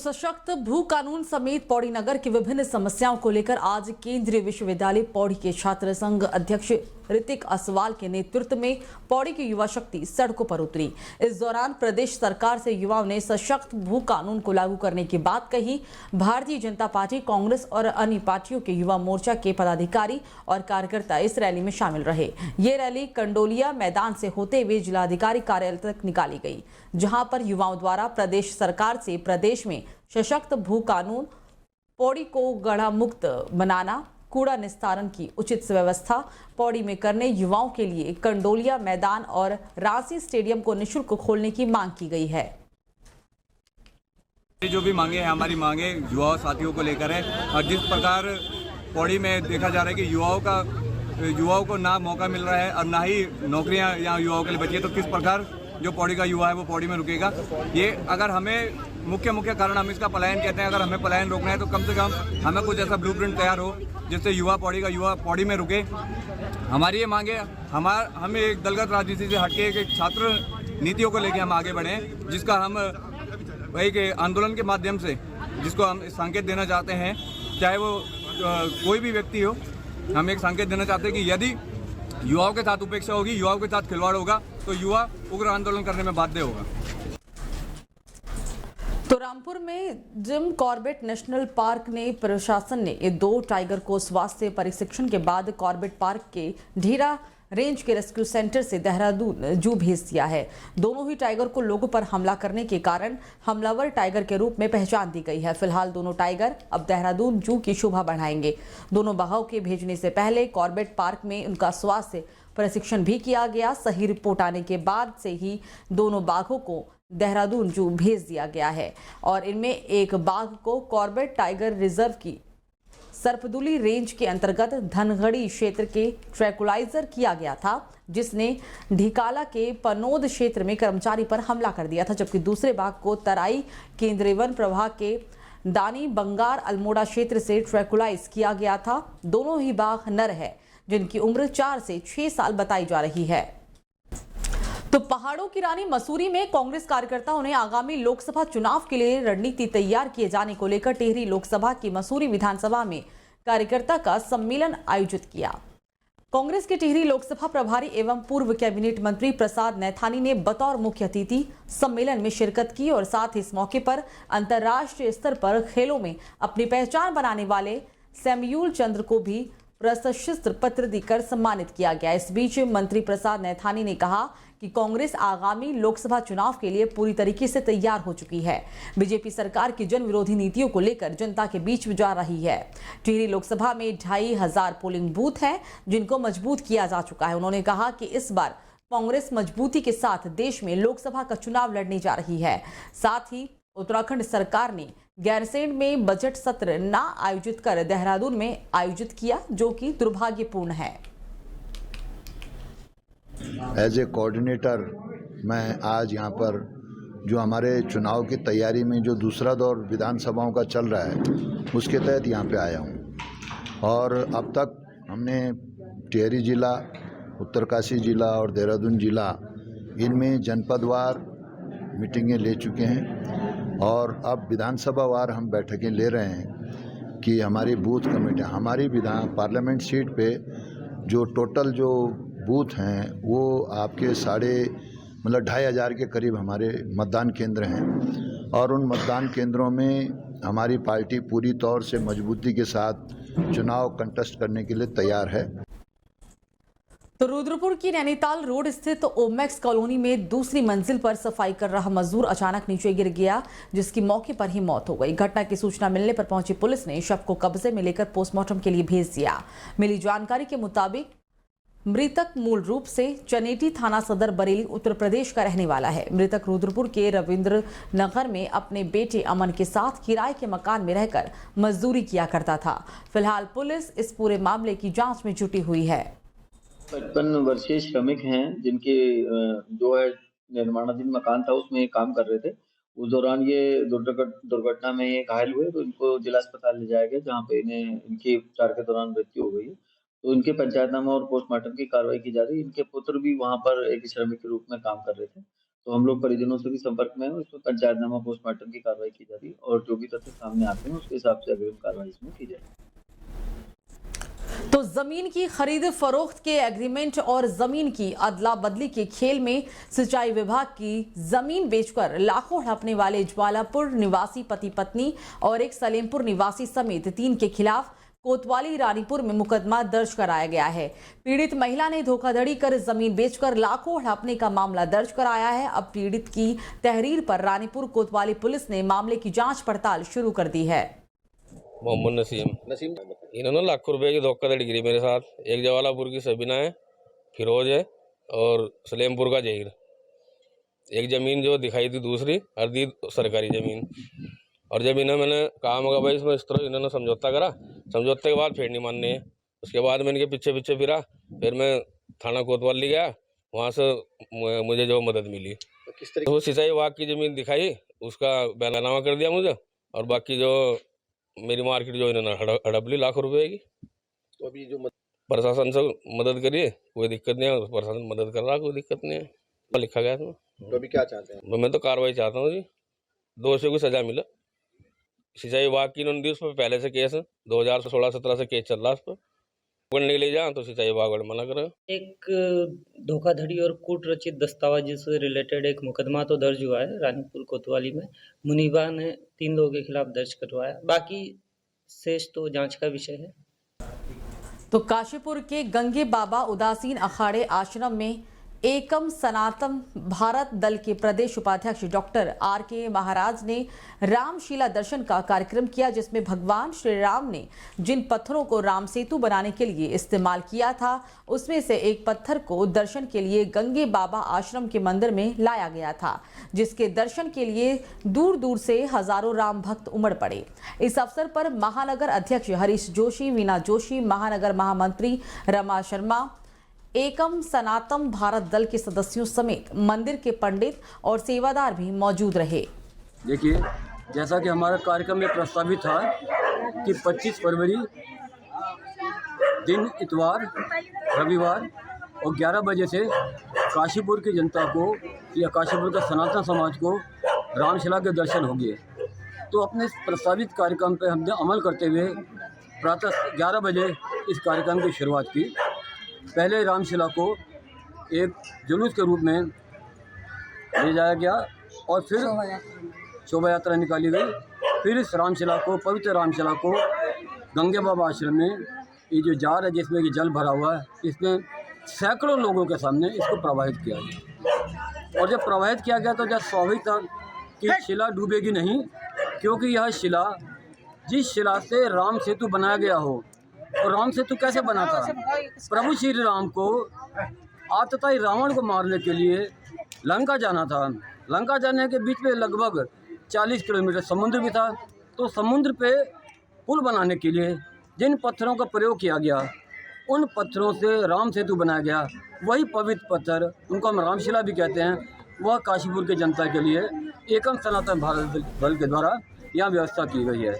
सशक्त भू कानून समेत पौड़ी नगर की विभिन्न समस्याओं को लेकर आज केंद्रीय विश्वविद्यालय पौड़ी के छात्र संघ अध्यक्ष ऋतिक असवाल के नेतृत्व में पौड़ी की युवा शक्ति सड़कों पर उतरी। इस दौरान प्रदेश सरकार से युवाओं ने सशक्त भू कानून को लागू करने की बात कही। भारतीय जनता पार्टी, कांग्रेस और अन्य पार्टियों के युवा मोर्चा के पदाधिकारी और कार्यकर्ता इस रैली में शामिल रहे। ये रैली कंडोलिया मैदान से होते हुए जिलाधिकारी कार्यालय तक निकाली गई, जहां पर युवाओं द्वारा प्रदेश सरकार से प्रदेश में सशक्त भू कानून, पौड़ी को गड्ढा मुक्त बनाना, कूड़ा निस्तारण की उचित व्यवस्था पौड़ी में करने, युवाओं के लिए कंडोलिया मैदान और रांसी स्टेडियम को निःशुल्क खोलने की मांग की गई है। जो भी मांगे हैं, हमारी मांगे युवा साथियों को लेकर है। और जिस प्रकार पौड़ी में देखा जा रहा है कि युवाओं को ना मौका मिल रहा है और ना ही नौकरियां यहाँ युवाओं के लिए बची है, तो किस प्रकार जो पौड़ी का युवा है वो पौड़ी में रुकेगा। ये अगर हमें मुख्य कारण हम इसका पलायन कहते हैं, अगर हमें पलायन रोकना है तो कम से कम हमें कुछ ऐसा ब्लूप्रिंट तैयार हो जिससे युवा पौड़ी में रुके। हमारी ये मांगे, हमें एक दलगत राजनीति से हटके एक छात्र नीतियों को लेकर हम आगे बढ़े, जिसका हम एक आंदोलन के माध्यम से जिसको हम संकेत देना चाहते हैं, चाहे वो कोई भी व्यक्ति हो, हम एक संकेत देना चाहते हैं कि यदि युवाओं के साथ उपेक्षा होगी, युवाओं के साथ खिलवाड़ होगा, तो युवा उग्र आंदोलन करने में बाध्य होगा। तो रामपुर में जिम कॉर्बेट नेशनल पार्क ने प्रशासन ने ये 2 टाइगर को स्वास्थ्य प्रशिक्षण के बाद कॉर्बेट पार्क के ढीरा रेंज के रेस्क्यू सेंटर से देहरादून जू भेज दिया है। दोनों ही टाइगर को लोगों पर हमला करने के कारण हमलावर टाइगर के रूप में पहचान दी गई है। फिलहाल दोनों टाइगर अब देहरादून जू की शोभा बढ़ाएंगे। दोनों बाघों के भेजने से पहले कॉर्बेट पार्क में उनका स्वास्थ्य प्रशिक्षण भी किया गया। सही रिपोर्ट आने के बाद से ही दोनों बाघों को देहरादून जू भेज दिया गया है और इनमें एक बाघ को कॉर्बेट टाइगर रिजर्व की सर्पदुली रेंज के अंतर्गत धनगढ़ी क्षेत्र के ट्रैकुलाइजर किया गया था, जिसने ढिकाला के पनोद क्षेत्र में कर्मचारी पर हमला कर दिया था, जबकि दूसरे बाघ को तराई केंद्रीय वन प्रभाग के दानी बंगार अल्मोड़ा क्षेत्र से ट्रैकुलाइज किया गया था। दोनों ही बाघ नर है, जिनकी उम्र 4 से 6 साल बताई जा रही है। तो पहाड़ों की रानी मसूरी में कांग्रेस कार्यकर्ताओं ने आगामी लोकसभा चुनाव के लिए रणनीति तैयार किए जाने को लेकर टिहरी लोकसभा की मसूरी विधानसभा में कार्यकर्ता का सम्मेलन आयोजित किया। कांग्रेस के टिहरी लोकसभा प्रभारी एवं पूर्व कैबिनेट मंत्री प्रसाद नैथानी ने बतौर मुख्य अतिथि सम्मेलन में शिरकत की और साथ ही इस मौके पर अंतर्राष्ट्रीय स्तर पर खेलों में अपनी पहचान बनाने वाले सैम्यूल चंद्र को भी प्रशस्ति पत्र देकर सम्मानित किया गया। इस बीच मंत्री प्रसाद नैथानी ने कहा कि कांग्रेस आगामी लोकसभा चुनाव के लिए पूरी तरीके से तैयार हो चुकी है। बीजेपी सरकार की जन विरोधी नीतियों को लेकर जनता के बीच जा रही है। टिहरी लोकसभा में 2500 पोलिंग बूथ हैं, जिनको मजबूत किया जा चुका है। उन्होंने कहा कि इस बार कांग्रेस मजबूती के साथ देश में लोकसभा का चुनाव लड़ने जा रही है। साथ ही उत्तराखंड सरकार ने गैरसैंण में बजट सत्र न आयोजित कर देहरादून में आयोजित किया, जो कि दुर्भाग्यपूर्ण है। एज ए कोऑर्डिनेटर मैं आज यहाँ पर जो हमारे चुनाव की तैयारी में जो दूसरा दौर विधानसभाओं का चल रहा है, उसके तहत यहाँ पे आया हूँ। और अब तक हमने टिहरी जिला, उत्तरकाशी जिला और देहरादून जिला, इनमें जनपदवार मीटिंगें ले चुके हैं और अब विधानसभा वार हम बैठकें ले रहे हैं कि हमारी बूथ कमेटियाँ, हमारी पार्लियामेंट सीट पे जो टोटल जो बूथ हैं वो आपके 2500 के करीब हमारे मतदान केंद्र हैं और उन मतदान केंद्रों में हमारी पार्टी पूरी तौर से मजबूती के साथ चुनाव कंटेस्ट करने के लिए तैयार है। तो रुद्रपुर की नैनीताल रोड स्थित ओमेक्स कॉलोनी में दूसरी मंजिल पर सफाई कर रहा मजदूर अचानक नीचे गिर गया, जिसकी मौके पर ही मौत हो गई। घटना की सूचना मिलने पर पहुंची पुलिस ने शव को कब्जे में लेकर पोस्टमार्टम के लिए भेज दिया। मिली जानकारी के मुताबिक मृतक मूल रूप से चनेटी थाना सदर बरेली उत्तर प्रदेश का रहने वाला है। मृतक रुद्रपुर के रविंद्र नगर में अपने बेटे अमन के साथ किराए के मकान में रहकर मजदूरी किया करता था। फिलहाल पुलिस इस पूरे मामले की जांच में जुटी हुई है। 55 वर्षीय श्रमिक हैं, जिनके जो है निर्माणाधीन मकान था उसमें काम कर रहे थे। उस दौरान ये दुर्घटना में ये घायल हुए, तो इनको जिला अस्पताल ले जाया गया, जहाँ पे इनके उपचार के दौरान मृत्यु हो गई। तो इनके पंचायतनामा और पोस्टमार्टम की कार्रवाई की जा रही है। इनके पुत्र भी वहाँ पर एक श्रमिक के रूप में काम कर रहे थे। तो हम लोग परिजनों से भी संपर्क में हैं और इसमें पंचायतनामा पोस्टमार्टम की कार्रवाई की जा रही है और जो भी तथ्य सामने आते हैं उसके हिसाब से अग्रिम कार्रवाई इसमें की जाएगी। तो जमीन की खरीद फरोख्त के एग्रीमेंट और जमीन की अदला बदली के खेल में सिंचाई विभाग की जमीन बेचकर लाखों हड़पने वाले ज्वालापुर निवासी पति पत्नी और एक सलेमपुर निवासी समेत 3 के खिलाफ कोतवाली रानीपुर में मुकदमा दर्ज कराया गया है। पीड़ित महिला ने धोखाधड़ी कर जमीन बेचकर लाखों हड़पने का मामला दर्ज कराया है। अब पीड़ित की तहरीर पर रानीपुर कोतवाली पुलिस ने मामले की जांच पड़ताल शुरू कर दी है। मोहम्मद नसीम इन्होंने लाखों रुपए की धोखाधड़ी गिरी मेरे साथ। एक जवालापुर की सबीना है, फिरोज है और सलेमपुर का जहीर। एक ज़मीन जो दिखाई थी दूसरी अर्धी सरकारी ज़मीन, और जब इन्हें मैंने कहा मगा भाई इसमें इस तरह इन्होंने समझौता करा। समझौते के बाद फिर नहीं मानने हैं। उसके बाद मैं इनके पीछे पीछे फिरा, फिर मैं थाना कोतवाली गया, वहाँ से मुझे जो मदद मिली तो किस तरीके वो सिंचाई विभाग की ज़मीन दिखाई, उसका बैनामा कर दिया मुझे, और बाकी जो मेरी मार्केट जो इन्होंने हड़प ली लाखों रुपए की। तो अभी जो प्रशासन से मदद करिए, कोई दिक्कत नहीं है। प्रशासन मदद कर रहा, कोई दिक्कत नहीं है। लिखा गया इसमें। तो अभी क्या चाहते हैं? मैं तो कार्रवाई चाहता हूँ जी, दोषियों की सजा मिले। सिंचाई विभाग की इन्होंने दी, उस पर पहले से केस है, 2016-17 से केस चल रहा है। उस पर पकड़ने के लिए जाए तो सिंचाई विभाग वाले मना करें। एक धोखाधड़ी और कूट रचित दस्तावेज से रिलेटेड एक मुकदमा तो दर्ज हुआ है रानीपुर कोतवाली में। मुनीबा ने 3 लोगों के खिलाफ दर्ज करवाया, बाकी शेष तो जांच का विषय है। तो काशीपुर के गंगे बाबा उदासीन अखाड़े आश्रम में एकम सनातन भारत दल के प्रदेश उपाध्यक्ष डॉक्टर RK महाराज ने रामशिला दर्शन का कार्यक्रम किया, जिसमें भगवान श्री राम ने जिन पत्थरों को राम सेतु बनाने के लिए इस्तेमाल किया था, उसमें से एक पत्थर को दर्शन के लिए गंगे बाबा आश्रम के मंदिर में लाया गया था, जिसके दर्शन के लिए दूर दूर से हजारों राम भक्त उमड़ पड़े। इस अवसर पर महानगर अध्यक्ष हरीश जोशी, वीना जोशी, महानगर महामंत्री रमा शर्मा, एकम सनातन भारत दल के सदस्यों समेत मंदिर के पंडित और सेवादार भी मौजूद रहे। देखिए, जैसा कि हमारा कार्यक्रम में प्रस्तावित था कि 25 फरवरी दिन इतवार रविवार और 11 बजे से काशीपुर की जनता को या काशीपुर का सनातन समाज को रामशिला के दर्शन होंगे। तो अपने प्रस्तावित कार्यक्रम पर हमने अमल करते हुए प्रातः 11 बजे इस कार्यक्रम की शुरुआत की। पहले रामशिला को एक जुलूस के रूप में ले जाया गया और फिर शोभा यात्रा निकाली गई। फिर इस रामशिला को, पवित्र रामशिला को गंगे बाबा आश्रम में ये जो जार है जिसमें कि जल भरा हुआ है, इसमें सैकड़ों लोगों के सामने इसको प्रवाहित किया गया। और जब प्रवाहित किया गया तो जब स्वाभाविक था कि शिला डूबेगी नहीं, क्योंकि यह शिला जिस शिला से राम सेतु बनाया गया हो, और राम सेतु कैसे बना था? प्रभु श्री राम को आतताई रावण को मारने के लिए लंका जाना था। लंका जाने के बीच में लगभग 40 किलोमीटर समुद्र भी था। तो समुद्र पे पुल बनाने के लिए जिन पत्थरों का प्रयोग किया गया, उन पत्थरों से राम सेतु बनाया गया। वही पवित्र पत्थर, उनको हम रामशिला भी कहते हैं, वह काशीपुर की जनता के लिए एकम सनातन भारत दल के द्वारा यहाँ व्यवस्था की गई है।